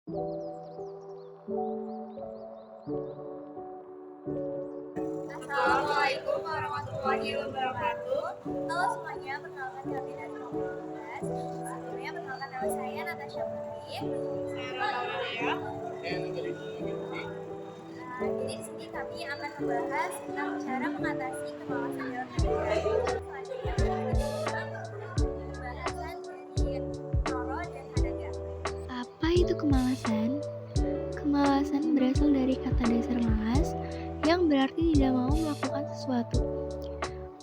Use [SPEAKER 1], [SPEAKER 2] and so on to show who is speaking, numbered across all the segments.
[SPEAKER 1] Assalamualaikum warahmatullahi wabarakatuh. Halo semuanya, perkenalkan kami dari kelompok 12. Sebelumnya perkenalkan nama saya Natasha Putri. Saya Rana Maria. Jadi di sini kami akan membahas tentang cara mengatasi kemalasan dalam belajar. Selanjutnya mari kita simak pembahasan dari Noro dan Hanaga.
[SPEAKER 2] Apa itu kemalasan? Kemalasan berasal dari kata dasar malas yang berarti tidak mau melakukan sesuatu.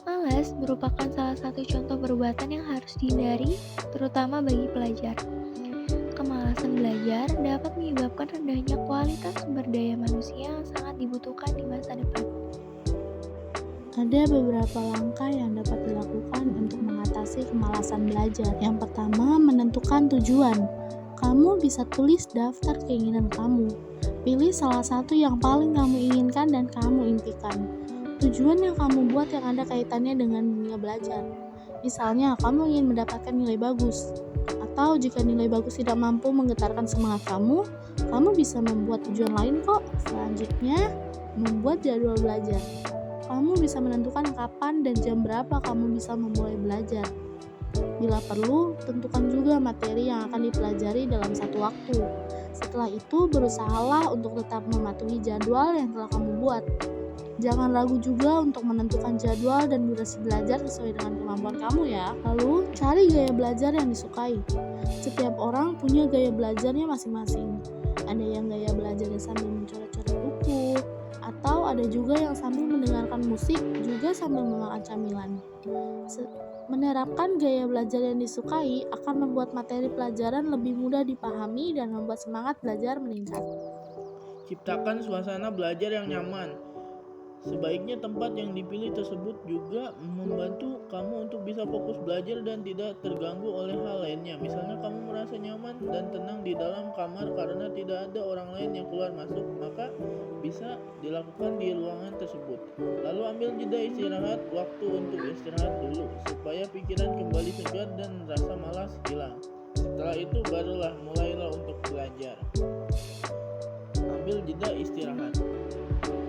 [SPEAKER 2] Malas merupakan salah satu contoh perbuatan yang harus dihindari, terutama bagi pelajar. Kemalasan belajar dapat menyebabkan rendahnya kualitas sumber daya manusia yang sangat dibutuhkan di masa depan.
[SPEAKER 3] Ada beberapa langkah yang dapat dilakukan untuk mengatasi kemalasan belajar. Yang pertama, menentukan tujuan. Kamu bisa tulis daftar keinginan kamu. Pilih salah satu yang paling kamu inginkan dan kamu impikan. Tujuan yang kamu buat yang ada kaitannya dengan dunia belajar. Misalnya, kamu ingin mendapatkan nilai bagus. Atau jika nilai bagus tidak mampu menggetarkan semangat kamu bisa membuat tujuan lain kok. Selanjutnya, membuat jadwal belajar. Kamu bisa menentukan kapan dan jam berapa kamu bisa memulai belajar. Bila perlu, tentukan juga materi yang akan dipelajari dalam satu waktu. Setelah itu, berusahalah untuk tetap mematuhi jadwal yang telah kamu buat. Jangan ragu juga untuk menentukan jadwal dan durasi belajar sesuai dengan kemampuan kamu ya. Lalu, cari gaya belajar yang disukai. Setiap orang punya gaya belajarnya masing-masing. Ada yang gaya belajarnya sambil mencoret-coret buku, atau ada juga yang sambil mendengarkan musik juga sambil memakan camilan. Menerapkan gaya belajar yang disukai akan membuat materi pelajaran lebih mudah dipahami dan membuat semangat belajar meningkat.
[SPEAKER 4] Ciptakan suasana belajar yang nyaman. Sebaiknya tempat yang dipilih tersebut juga membantu kamu untuk bisa fokus belajar dan tidak terganggu oleh hal lainnya. Misalnya kamu merasa nyaman dan tenang di dalam kamar karena tidak ada orang lain yang keluar masuk, maka bisa dilakukan di ruangan tersebut. Lalu ambil jeda istirahat, waktu untuk istirahat dulu supaya pikiran kembali segar dan rasa malas hilang. Setelah itu barulah mulailah untuk belajar. Ambil jeda istirahat.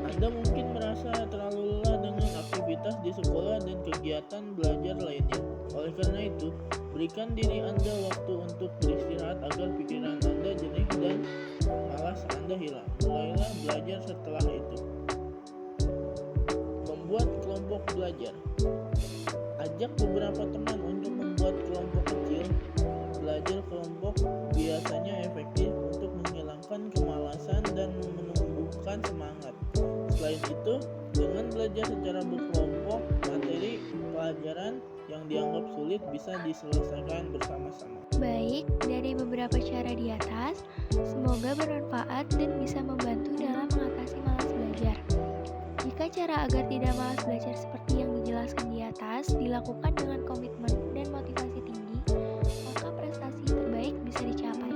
[SPEAKER 4] Anda mungkin merasa terlalu lelah dengan aktivitas di sekolah dan kegiatan belajar lainnya. Oleh karena itu, berikan diri Anda waktu untuk beristirahat agar pikiran Anda jernih dan malas Anda hilang. Mulailah belajar setelah itu. Membuat kelompok belajar. Ajak beberapa teman untuk membuat kelompok kecil. Belajar kelompok biasanya efektif untuk menghilangkan kemalasan dan menumbuhkan semangat. Selain itu, dengan belajar secara berkelompok, materi pelajaran yang dianggap sulit bisa diselesaikan bersama-sama.
[SPEAKER 2] Baik, dari beberapa cara di atas, semoga bermanfaat dan bisa membantu dalam mengatasi malas belajar. Jika cara agar tidak malas belajar seperti yang dijelaskan di atas dilakukan dengan komitmen dan motivasi tinggi, maka prestasi terbaik bisa dicapai.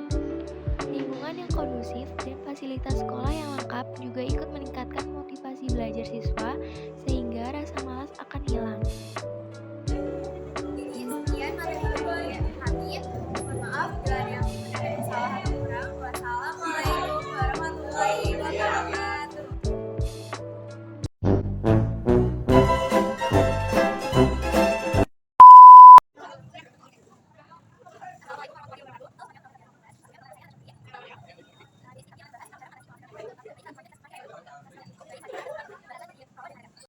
[SPEAKER 2] Lingkungan yang kondusif dan fasilitas sekolah yang lengkap juga ikut meningkatkan motivasi belajar siswa sehingga rasa malas akan hilang.
[SPEAKER 1] Jadi sekian materi dari kami. Mohon maaf bila